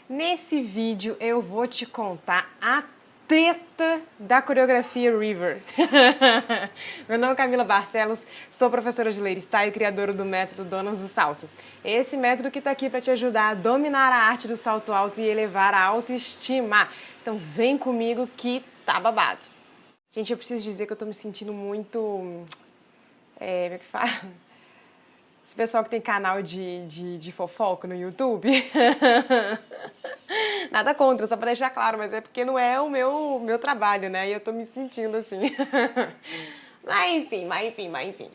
Nesse vídeo eu vou te contar a treta da coreografia River. Meu nome é Camila Barcelos, sou professora de Lady Style e criadora do método Donas do Salto. Esse método que está aqui para te ajudar a dominar a arte do salto alto e elevar a autoestima. Então vem comigo que tá babado. Gente, eu preciso dizer que eu tô me sentindo muito... como é que fala? Esse pessoal que tem canal de fofoca no YouTube. Nada contra, só pra deixar claro, mas é porque não é o meu trabalho, né? E eu tô me sentindo assim. Mas enfim.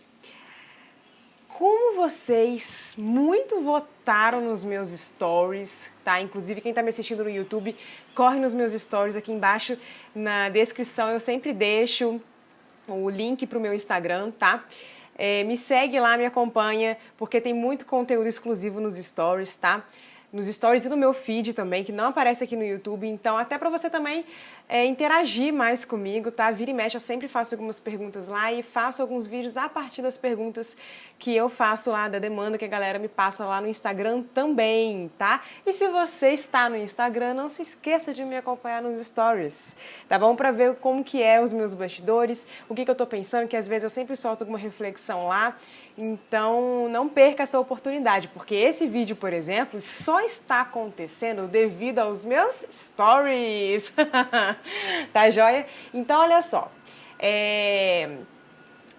Como vocês muito votaram nos meus stories, tá? Inclusive quem tá me assistindo no YouTube, corre nos meus stories aqui embaixo na descrição. Eu sempre deixo o link pro meu Instagram, tá? Me segue lá, me acompanha, porque tem muito conteúdo exclusivo nos stories, tá? Nos stories e no meu feed também, que não aparece aqui no YouTube. Então, até pra você também interagir mais comigo, tá? Vira e mexe, eu sempre faço algumas perguntas lá e faço alguns vídeos a partir das perguntas que eu faço lá, da demanda que a galera me passa lá no Instagram também, tá? E se você está no Instagram, não se esqueça de me acompanhar nos stories, tá bom? Pra ver como que é os meus bastidores, o que eu tô pensando, que às vezes eu sempre solto alguma reflexão lá. Então, não perca essa oportunidade, porque esse vídeo, por exemplo, só está acontecendo devido aos meus stories. Tá joia? Então, olha só.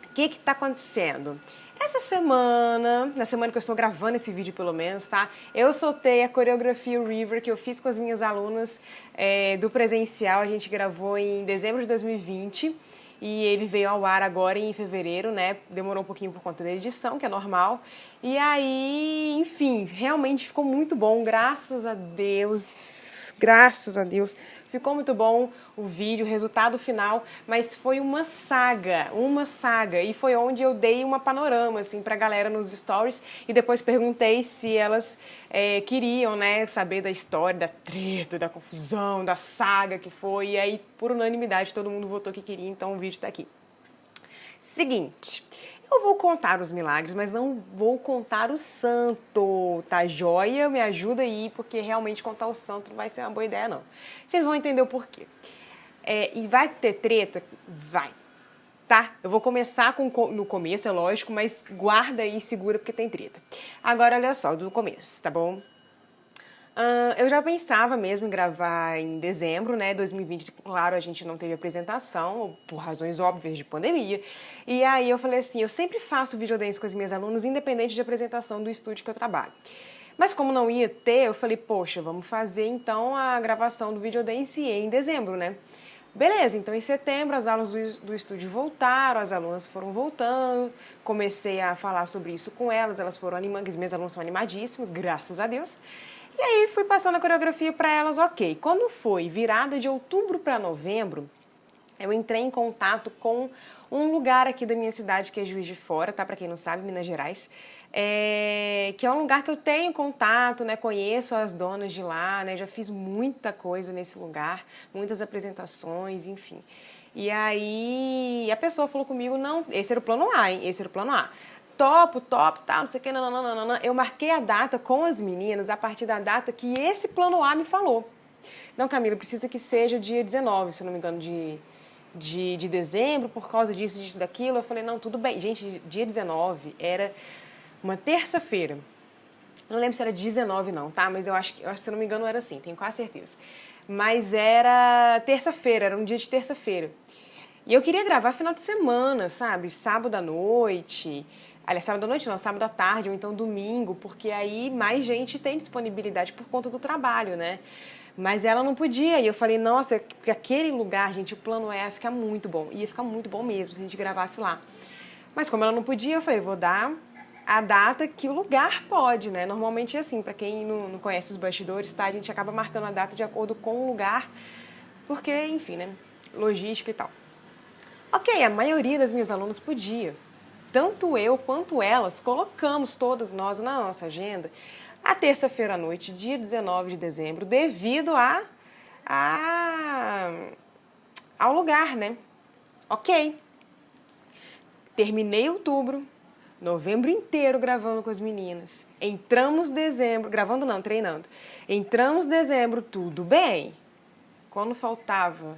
O que tá acontecendo? Essa semana, na semana que eu estou gravando esse vídeo pelo menos, tá? Eu soltei a coreografia River que eu fiz com as minhas alunas do presencial. A gente gravou em dezembro de 2020 e ele veio ao ar agora em fevereiro, né? Demorou um pouquinho por conta da edição, que é normal. E aí, enfim, realmente ficou muito bom, graças a Deus. Graças a Deus. Ficou muito bom o vídeo, o resultado final, mas foi uma saga, e foi onde eu dei uma panorama, assim, pra galera nos stories e depois perguntei se elas queriam, né, saber da história, da treta, da confusão, da saga que foi, e aí, por unanimidade, todo mundo votou que queria, então o vídeo tá aqui. Seguinte... eu vou contar os milagres, mas não vou contar o santo, tá joia? Me ajuda aí, porque realmente contar o santo não vai ser uma boa ideia, não. Vocês vão entender o porquê. E vai ter treta? Vai, tá? Eu vou começar no começo, é lógico, mas guarda aí e segura porque tem treta. Agora, olha só, do começo, tá bom? Eu já pensava mesmo em gravar em dezembro, né, 2020, claro, a gente não teve apresentação, por razões óbvias de pandemia, e aí eu falei assim, eu sempre faço videodance com as minhas alunas, independente de apresentação do estúdio que eu trabalho. Mas como não ia ter, eu falei, poxa, vamos fazer então a gravação do videodance em dezembro, né? Beleza, então em setembro as aulas do estúdio voltaram, as alunas foram voltando, comecei a falar sobre isso com elas foram animando, as minhas alunas são animadíssimas, graças a Deus. E aí fui passando a coreografia para elas, ok. Quando foi virada de outubro para novembro, eu entrei em contato com um lugar aqui da minha cidade, que é Juiz de Fora, tá? Para quem não sabe, Minas Gerais. Que é um lugar que eu tenho contato, né? Conheço as donas de lá, né? Já fiz muita coisa nesse lugar, muitas apresentações, enfim. E aí a pessoa falou comigo, não, esse era o plano A, hein? Esse era o plano A. Topo, tal, não sei o que, não. Eu marquei a data com as meninas a partir da data que esse plano A me falou. Não, Camila, precisa que seja dia 19, se não me engano, de dezembro, por causa disso, daquilo. Eu falei, não, tudo bem. Gente, dia 19 era uma terça-feira. Não lembro se era 19 não, tá? Mas eu acho que, se não me engano, era assim, tenho quase certeza. Mas era terça-feira, era um dia de terça-feira. E eu queria gravar final de semana, sabe? Sábado à noite... Aliás, sábado à noite não, sábado à tarde ou então domingo, porque aí mais gente tem disponibilidade por conta do trabalho, né? Mas ela não podia, e eu falei, nossa, porque aquele lugar, gente, o plano ia ficar muito bom, ia ficar muito bom mesmo se a gente gravasse lá. Mas como ela não podia, eu falei, vou dar a data que o lugar pode, né? Normalmente é assim, pra quem não conhece os bastidores, tá? A gente acaba marcando a data de acordo com o lugar, porque, enfim, né? Logística e tal. Ok, a maioria das minhas alunas podia. Tanto eu quanto elas colocamos todas nós na nossa agenda a terça-feira à noite, dia 19 de dezembro, devido ao lugar, né? Ok. Terminei outubro, novembro inteiro gravando com as meninas. Entramos dezembro, gravando não, treinando. Entramos dezembro, tudo bem. Quando faltava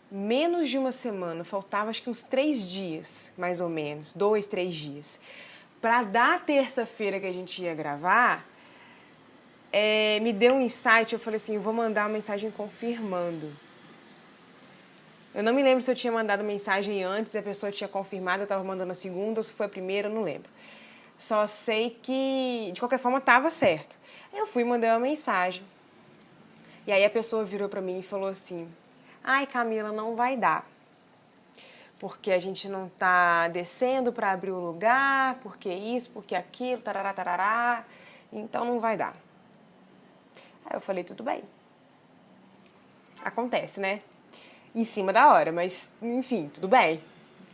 menos de uma semana, faltava acho que uns 3 dias, mais ou menos, 2, 3 dias. Pra dar terça-feira que a gente ia gravar, me deu um insight, eu falei assim, eu vou mandar uma mensagem confirmando. Eu não me lembro se eu tinha mandado mensagem antes, a pessoa tinha confirmado, eu estava mandando a segunda, ou se foi a primeira, eu não lembro. Só sei que, de qualquer forma, estava certo. Aí eu fui e mandei uma mensagem. E aí a pessoa virou para mim e falou assim, ai, Camila, não vai dar. Porque a gente não tá descendo para abrir o lugar, porque isso, porque aquilo, tarará, tarará, então não vai dar. Aí eu falei, tudo bem. Acontece, né? Em cima da hora, mas enfim, tudo bem.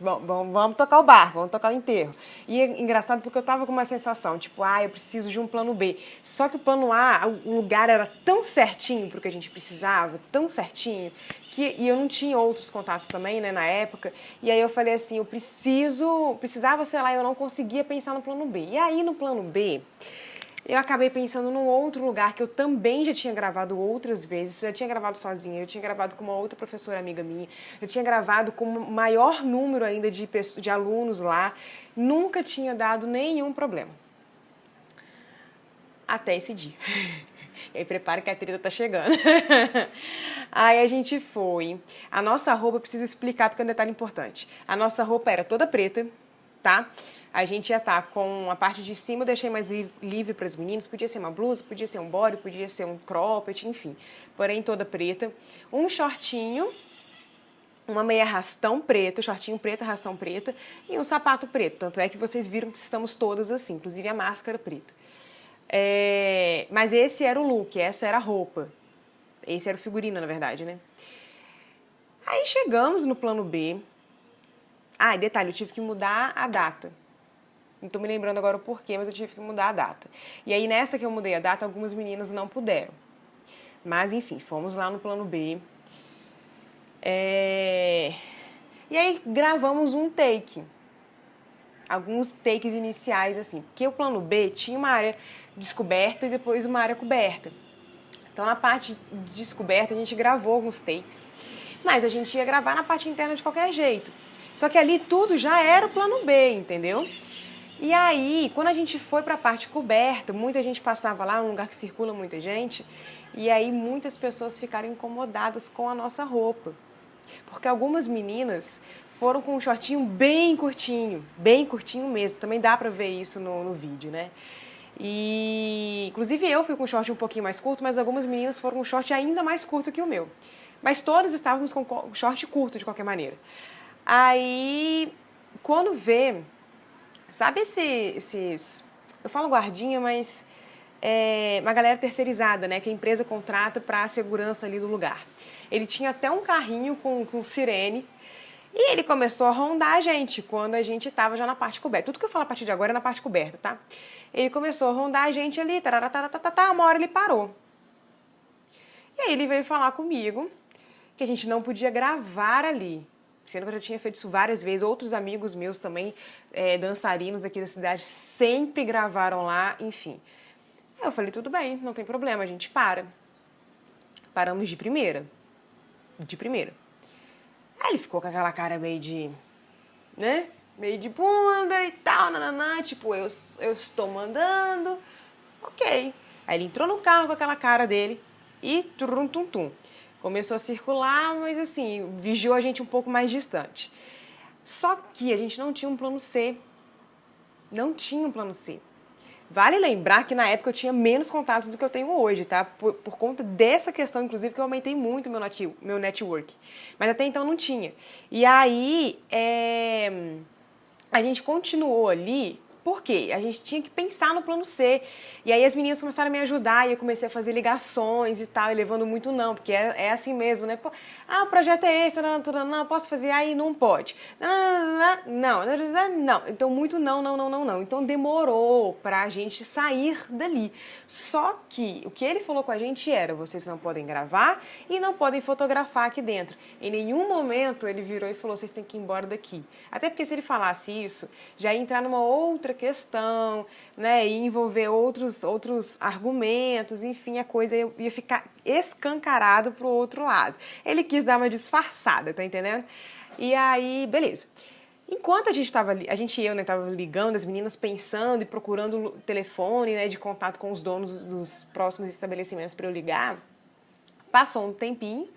Vamos tocar o barco, vamos tocar o enterro. E é engraçado porque eu tava com uma sensação, tipo, eu preciso de um plano B. Só que o plano A, o lugar era tão certinho pro que a gente precisava, tão certinho, e eu não tinha outros contatos também, né, na época. E aí eu falei assim, precisava, sei lá, eu não conseguia pensar no plano B. E aí no plano B, eu acabei pensando num outro lugar que eu também já tinha gravado outras vezes. Eu já tinha gravado sozinha, eu tinha gravado com uma outra professora amiga minha, eu tinha gravado com um maior número ainda de alunos lá. Nunca tinha dado nenhum problema. Até esse dia. E aí prepara que a treta tá chegando. Aí a gente foi. A nossa roupa, eu preciso explicar porque é um detalhe importante. A nossa roupa era toda preta, tá? A gente ia estar com a parte de cima, eu deixei mais livre para as meninas, podia ser uma blusa, podia ser um body, podia ser um cropped, enfim, porém toda preta. Um shortinho, uma meia rastão preta, shortinho preto, rastão preta e um sapato preto, tanto é que vocês viram que estamos todas assim, inclusive a máscara preta. Mas esse era o look, essa era a roupa, esse era o figurino, na verdade, né? Aí chegamos no plano B. E detalhe, eu tive que mudar a data. Não tô me lembrando agora o porquê, mas eu tive que mudar a data. E aí, nessa que eu mudei a data, algumas meninas não puderam. Mas, enfim, fomos lá no plano B. E aí, gravamos um take. Alguns takes iniciais, assim. Porque o plano B tinha uma área descoberta e depois uma área coberta. Então, na parte de descoberta, a gente gravou alguns takes. Mas a gente ia gravar na parte interna de qualquer jeito. Só que ali tudo já era o plano B, entendeu? E aí, quando a gente foi para a parte coberta, muita gente passava lá, um lugar que circula muita gente, e aí muitas pessoas ficaram incomodadas com a nossa roupa. Porque algumas meninas foram com um shortinho bem curtinho mesmo, também dá pra ver isso no vídeo, né? E inclusive eu fui com um short um pouquinho mais curto, mas algumas meninas foram com um short ainda mais curto que o meu. Mas todas estávamos com short curto de qualquer maneira. Aí, quando vê, sabe esses, eu falo guardinha, mas uma galera terceirizada, né, que a empresa contrata para a segurança ali do lugar. Ele tinha até um carrinho com sirene e ele começou a rondar a gente quando a gente estava já na parte coberta. Tudo que eu falo a partir de agora é na parte coberta, tá? Ele começou a rondar a gente ali, uma hora ele parou. E aí ele veio falar comigo que a gente não podia gravar ali. Sendo que eu já tinha feito isso várias vezes, outros amigos meus também, dançarinos aqui da cidade, sempre gravaram lá, enfim. Aí eu falei, tudo bem, não tem problema, a gente para. Paramos de primeira. Aí ele ficou com aquela cara meio de, né, meio de bunda e tal, nananã, tipo, eu estou mandando, ok. Aí ele entrou no carro com aquela cara dele e tum. Começou a circular, mas assim, vigiou a gente um pouco mais distante. Só que a gente não tinha um plano C. Não tinha um plano C. Vale lembrar que na época eu tinha menos contatos do que eu tenho hoje, tá? Por conta dessa questão, inclusive, que eu aumentei muito meu network. Mas até então não tinha. E aí, a gente continuou ali. Por quê? A gente tinha que pensar no plano C. E aí as meninas começaram a me ajudar e eu comecei a fazer ligações e tal, e levando muito não, porque é assim mesmo, né? O projeto é esse, não, posso fazer, aí não pode. Não. Então muito não. Então demorou pra gente sair dali. Só que o que ele falou com a gente era, vocês não podem gravar e não podem fotografar aqui dentro. Em nenhum momento ele virou e falou, vocês têm que ir embora daqui. Até porque se ele falasse isso, já ia entrar numa outra outra questão, né, e envolver outros argumentos, enfim, a coisa ia ficar escancarado pro outro lado. Ele quis dar uma disfarçada, tá entendendo? E aí, beleza. Enquanto a gente estava, né, tava ligando, as meninas pensando e procurando o telefone, né, de contato com os donos dos próximos estabelecimentos para eu ligar, passou um tempinho,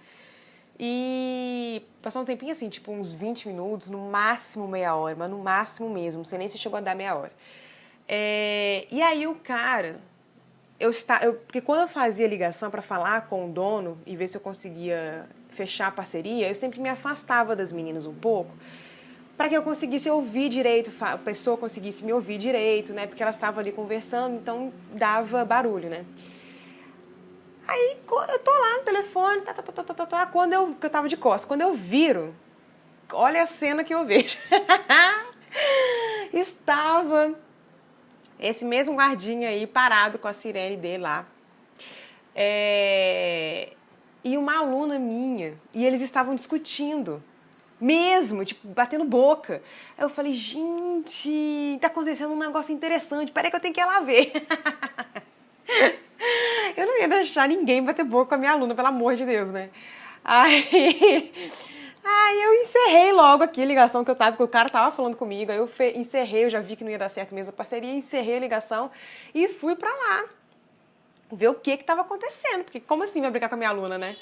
assim, tipo uns 20 minutos, no máximo meia hora, mas no máximo mesmo, não sei nem se chegou a dar meia hora. E aí o cara, porque quando eu fazia ligação para falar com o dono e ver se eu conseguia fechar a parceria, eu sempre me afastava das meninas um pouco, para que eu conseguisse ouvir direito, a pessoa conseguisse me ouvir direito, né? Porque elas estavam ali conversando, então dava barulho, né? Aí eu tô lá no telefone, que eu tava de costas. Quando eu viro, olha a cena que eu vejo. Estava esse mesmo guardinha aí parado com a sirene dele lá. E uma aluna minha, e eles estavam discutindo. Mesmo, tipo, batendo boca. Aí eu falei, gente, tá acontecendo um negócio interessante, peraí que eu tenho que ir lá ver. Eu não ia deixar ninguém bater boca com a minha aluna, pelo amor de Deus, né? Aí eu encerrei logo aqui a ligação que eu tava, porque o cara tava falando comigo, aí eu encerrei, eu já vi que não ia dar certo mesmo a parceria, encerrei a ligação e fui pra lá ver o que tava acontecendo, porque como assim vai brigar com a minha aluna, né?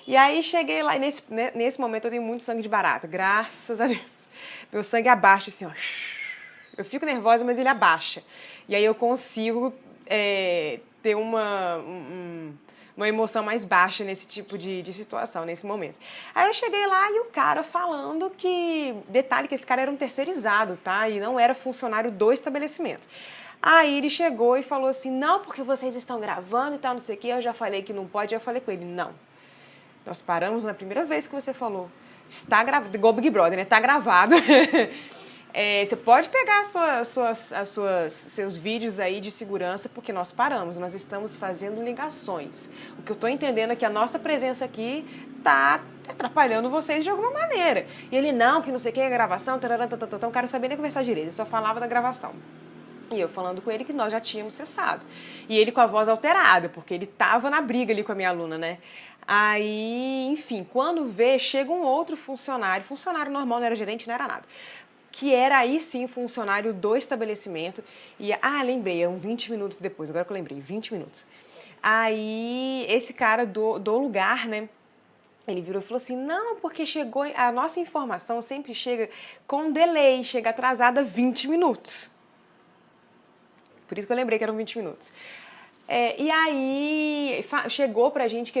E aí cheguei lá, e nesse momento eu tenho muito sangue de barata, graças a Deus. Meu sangue abaixa assim, ó. Eu fico nervosa, mas ele abaixa. E aí eu consigo ter uma emoção mais baixa nesse tipo de situação, nesse momento. Aí eu cheguei lá e o cara falando que... Detalhe que esse cara era um terceirizado, tá? E não era funcionário do estabelecimento. Aí ele chegou e falou assim, não, porque vocês estão gravando e tal, não sei o quê. Eu já falei que não pode, eu falei com ele, não. Nós paramos na primeira vez que você falou. Está gravado, igual Big Brother, né? Tá gravado. Você pode pegar seus vídeos aí de segurança, porque nós paramos, nós estamos fazendo ligações. O que eu tô entendendo é que a nossa presença aqui tá atrapalhando vocês de alguma maneira. E ele, não, que não sei o que, a gravação, o cara sabia nem conversar direito, ele só falava da gravação. E eu falando com ele que nós já tínhamos cessado. E ele com a voz alterada, porque ele tava na briga ali com a minha aluna, né? Aí, enfim, quando vê, chega um outro funcionário normal, não era gerente, não era nada, que era aí sim funcionário do estabelecimento, e, lembrei, eram 20 minutos depois, agora que eu lembrei, 20 minutos. Aí, esse cara do lugar, né, ele virou e falou assim, não, porque chegou, a nossa informação sempre chega com delay, chega atrasada 20 minutos. Por isso que eu lembrei que eram 20 minutos. E aí chegou pra gente que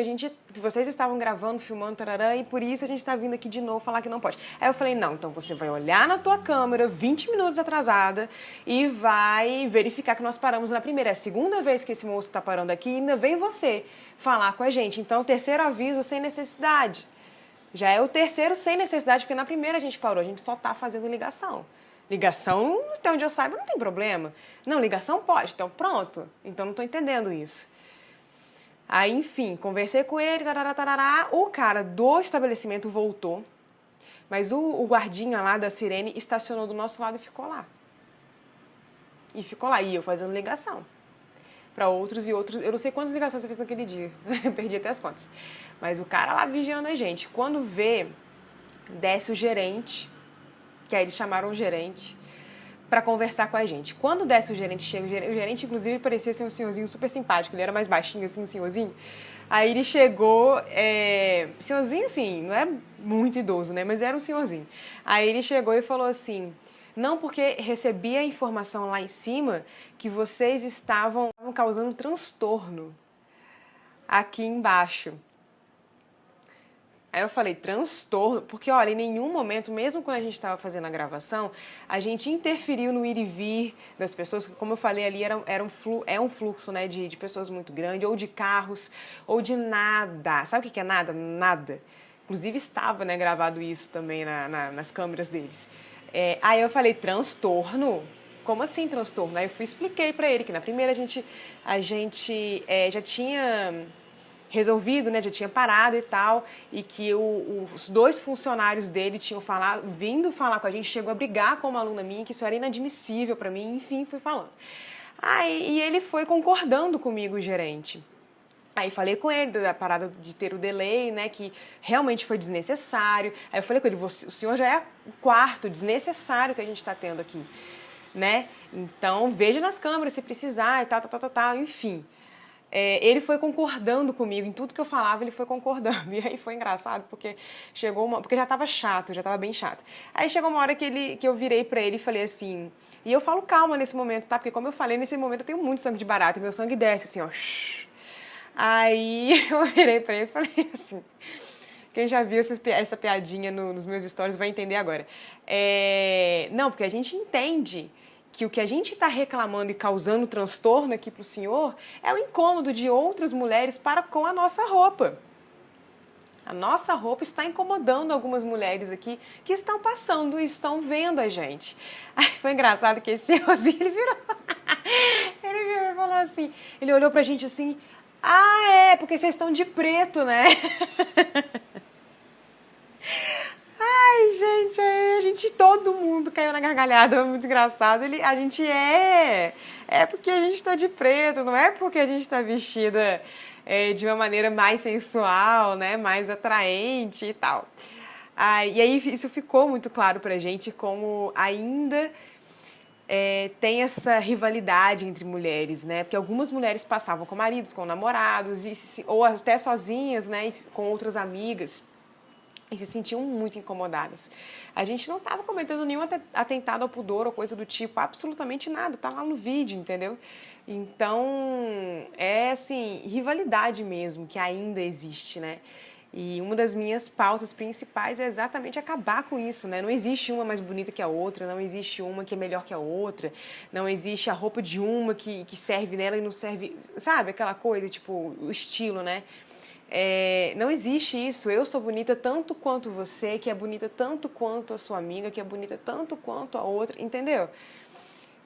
vocês estavam gravando, filmando, tarará, e por isso a gente tá vindo aqui de novo falar que não pode. Aí eu falei, não, então você vai olhar na tua câmera 20 minutos atrasada e vai verificar que nós paramos na primeira. É a segunda vez que esse moço tá parando aqui e ainda vem você falar com a gente. Então, o terceiro aviso sem necessidade. Já é o terceiro sem necessidade, porque na primeira a gente parou, a gente só tá fazendo ligação. Ligação, até onde eu saiba, não tem problema. Não, ligação pode, então pronto. Então não tô entendendo isso. Aí, enfim, conversei com ele, tarará, o cara do estabelecimento voltou, mas o guardinha lá da sirene estacionou do nosso lado e ficou lá. E eu fazendo ligação para outros e outros. Eu não sei quantas ligações você fez naquele dia, perdi até as contas. Mas o cara lá vigiando a gente. Quando vê, desce o gerente, que aí eles chamaram o gerente para conversar com a gente. Quando desce o gerente, chega o gerente inclusive parecia ser um senhorzinho super simpático, ele era mais baixinho assim, um senhorzinho. Aí ele chegou, senhorzinho assim, não é muito idoso, né, mas era um senhorzinho. Aí ele chegou e falou assim, não, porque recebi a informação lá em cima que vocês estavam causando transtorno aqui embaixo. Aí eu falei, transtorno, porque olha, em nenhum momento, mesmo quando a gente estava fazendo a gravação, a gente interferiu no ir e vir das pessoas, que como eu falei ali, é um fluxo, né, de pessoas muito grande, ou de carros, ou de nada. Sabe o que é nada? Nada. Inclusive estava, né, gravado isso também nas câmeras deles. Aí eu falei, transtorno? Como assim transtorno? Aí eu expliquei pra ele que na primeira a gente já tinha resolvido, né, já tinha parado e tal, e que os 2 funcionários dele tinham vindo falar com a gente, chegou a brigar com uma aluna minha, que isso era inadmissível para mim, enfim, fui falando. E ele foi concordando comigo, o gerente. Aí falei com ele da parada de ter o delay, né, que realmente foi desnecessário. Aí eu falei com ele, o senhor já é o 4º desnecessário que a gente está tendo aqui, né? Então veja nas câmeras se precisar e tal, enfim. Ele foi concordando comigo, em tudo que eu falava ele foi concordando. E aí foi engraçado, porque porque já estava chato, já estava bem chato. Aí chegou uma hora que eu virei pra ele e falei assim, e eu falo calma nesse momento, tá? Porque como eu falei, nesse momento eu tenho muito sangue de barata, e meu sangue desce assim, ó. Aí eu virei pra ele e falei assim, quem já viu essa piadinha nos meus stories vai entender agora. Não, porque a gente entende que o que a gente está reclamando e causando transtorno aqui para o senhor é o incômodo de outras mulheres para com a nossa roupa. A nossa roupa está incomodando algumas mulheres aqui que estão passando e estão vendo a gente. Aí foi engraçado que esse senhorzinho, ele virou e falou assim, ele olhou pra gente assim, porque vocês estão de preto, né? Ai, gente, todo mundo caiu na gargalhada, foi muito engraçado. A gente é porque a gente tá de preto, não é porque a gente tá vestida de uma maneira mais sensual, né, mais atraente e tal. E aí isso ficou muito claro pra gente, como ainda tem essa rivalidade entre mulheres, né, porque algumas mulheres passavam com maridos, com namorados, ou até sozinhas, né, com outras amigas, e se sentiam muito incomodadas. A gente não estava cometendo nenhum atentado ao pudor ou coisa do tipo, absolutamente nada, tá lá no vídeo, entendeu? Então, assim, rivalidade mesmo, que ainda existe, né? E uma das minhas pautas principais é exatamente acabar com isso, né? Não existe uma mais bonita que a outra, não existe uma que é melhor que a outra, não existe a roupa de uma que serve nela e não serve, sabe? Aquela coisa, tipo, o estilo, né? Não existe isso, eu sou bonita tanto quanto você, que é bonita tanto quanto a sua amiga, que é bonita tanto quanto a outra, entendeu?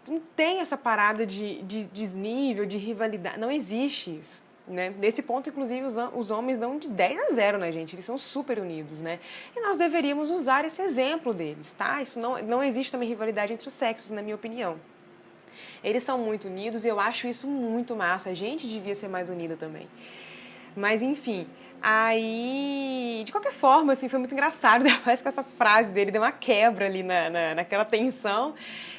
Não tem essa parada de desnível, de rivalidade, não existe isso, né? Nesse ponto, inclusive, os homens dão de 10-0 na gente, eles são super unidos, né? E nós deveríamos usar esse exemplo deles, tá? Isso não existe também rivalidade entre os sexos, na minha opinião. Eles são muito unidos e eu acho isso muito massa, a gente devia ser mais unida também. Mas enfim, aí, de qualquer forma, assim, foi muito engraçado, depois que essa frase dele deu uma quebra ali naquela tensão.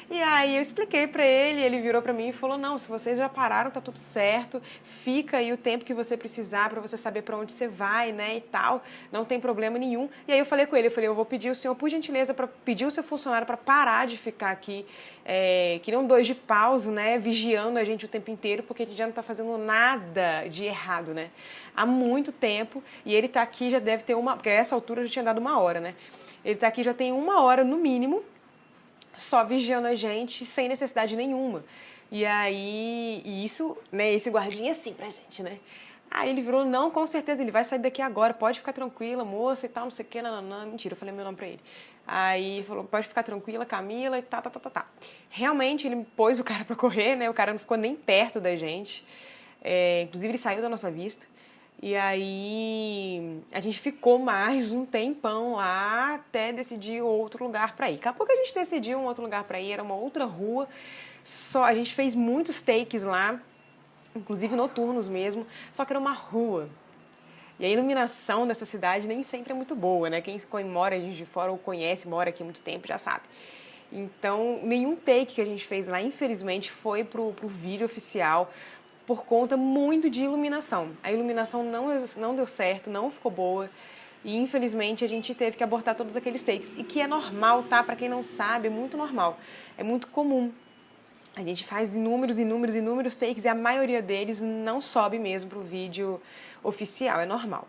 E aí eu expliquei pra ele virou pra mim e falou, não, se vocês já pararam, tá tudo certo, fica aí o tempo que você precisar pra você saber pra onde você vai, né, e tal, não tem problema nenhum. E aí eu falei com ele, eu vou pedir o senhor, por gentileza, pra pedir o seu funcionário pra parar de ficar aqui, que não 2 de pausa, né, vigiando a gente o tempo inteiro, porque a gente já não tá fazendo nada de errado, né, há muito tempo, e ele tá aqui já deve ter porque a essa altura eu já tinha dado 1 hora, né, ele tá aqui já tem 1 hora no mínimo, só vigiando a gente sem necessidade nenhuma. E aí, isso, né, esse guardinha assim pra gente, né? Aí ele virou, não, com certeza, ele vai sair daqui agora, pode ficar tranquila, moça e tal, não sei o que, não, mentira, eu falei meu nome pra ele. Aí ele falou, pode ficar tranquila, Camila e tá. Realmente, ele pôs o cara pra correr, né, o cara não ficou nem perto da gente, inclusive ele saiu da nossa vista. E aí a gente ficou mais um tempão lá até decidir outro lugar para ir. Daqui a pouco a gente decidiu um outro lugar para ir, era uma outra rua. A gente fez muitos takes lá, inclusive noturnos mesmo, só que era uma rua. E a iluminação dessa cidade nem sempre é muito boa, né? Quem mora de fora ou conhece, mora aqui há muito tempo, já sabe. Então, nenhum take que a gente fez lá, infelizmente, foi pro vídeo oficial, por conta muito de iluminação. A iluminação não deu certo, não ficou boa e infelizmente a gente teve que abortar todos aqueles takes. E que é normal, tá? Pra quem não sabe, é muito normal, é muito comum. A gente faz inúmeros takes e a maioria deles não sobe mesmo pro vídeo oficial, é normal.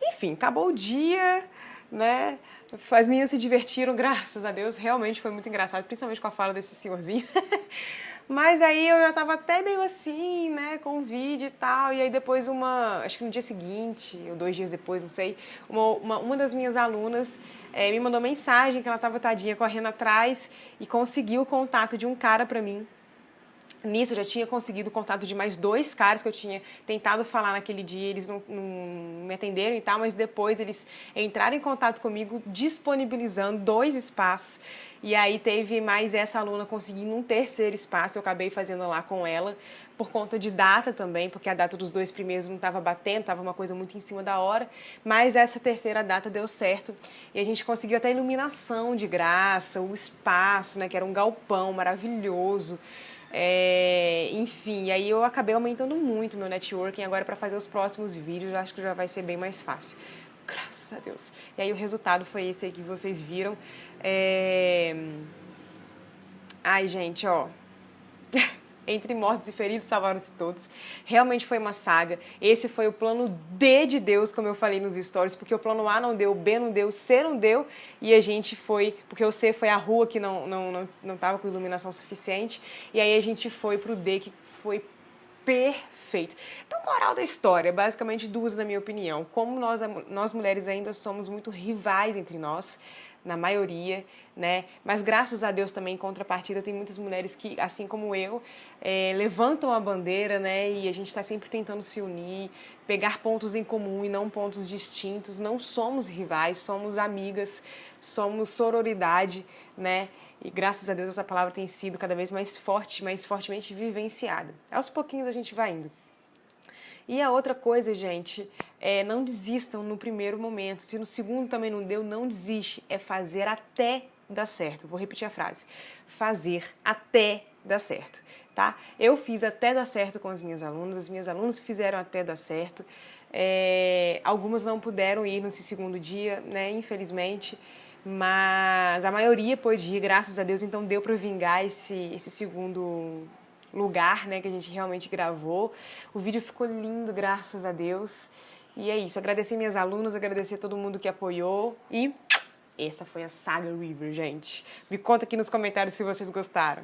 Enfim, acabou o dia, né? As meninas se divertiram, graças a Deus, realmente foi muito engraçado, principalmente com a fala desse senhorzinho. Mas aí eu já tava até meio assim, né, com o vídeo e tal, e aí depois acho que no dia seguinte, ou 2 dias depois, não sei, uma das minhas alunas me mandou mensagem que ela tava, tadinha, correndo atrás e conseguiu o contato de um cara pra mim, Nisso eu já tinha conseguido o contato de mais 2 caras que eu tinha tentado falar naquele dia, eles não me atenderam e tal, mas depois eles entraram em contato comigo disponibilizando 2 espaços. E aí teve mais essa aluna conseguindo um terceiro espaço, eu acabei fazendo lá com ela, por conta de data também, porque a data dos 2 primeiros não estava batendo, estava uma coisa muito em cima da hora, mas essa terceira data deu certo e a gente conseguiu até a iluminação de graça, o espaço, né, que era um galpão maravilhoso. Enfim, aí eu acabei aumentando muito meu networking agora para fazer os próximos vídeos, eu acho que já vai ser bem mais fácil. Graças a Deus. E aí o resultado foi esse aí que vocês viram. Ai, gente, ó. Entre mortos e feridos salvaram-se todos. Realmente foi uma saga. Esse foi o plano D de Deus, como eu falei nos stories, porque o plano A não deu, o B não deu, o C não deu, e a gente foi, porque o C foi a rua que não tava com iluminação suficiente, e aí a gente foi pro D, que foi perfeito. Então, moral da história, basicamente 2 na minha opinião. Como nós mulheres ainda somos muito rivais entre nós, na maioria, né? Mas graças a Deus também, em contrapartida, tem muitas mulheres que, assim como eu, levantam a bandeira, né? E a gente está sempre tentando se unir, pegar pontos em comum e não pontos distintos. Não somos rivais, somos amigas, somos sororidade, né? E graças a Deus essa palavra tem sido cada vez mais forte, mais fortemente vivenciada. Aos pouquinhos a gente vai indo. E a outra coisa, gente, não desistam no primeiro momento. Se no segundo também não deu, não desiste. É fazer até dar certo. Vou repetir a frase. Fazer até dar certo, tá? Eu fiz até dar certo com as minhas alunas fizeram até dar certo. Algumas não puderam ir nesse segundo dia, né, infelizmente, mas a maioria pôde ir, graças a Deus, então deu para vingar esse segundo lugar, né, que a gente realmente gravou. O vídeo ficou lindo, graças a Deus. E é isso, agradecer minhas alunas, agradecer todo mundo que apoiou e essa foi a Saga River, gente. Me conta aqui nos comentários se vocês gostaram.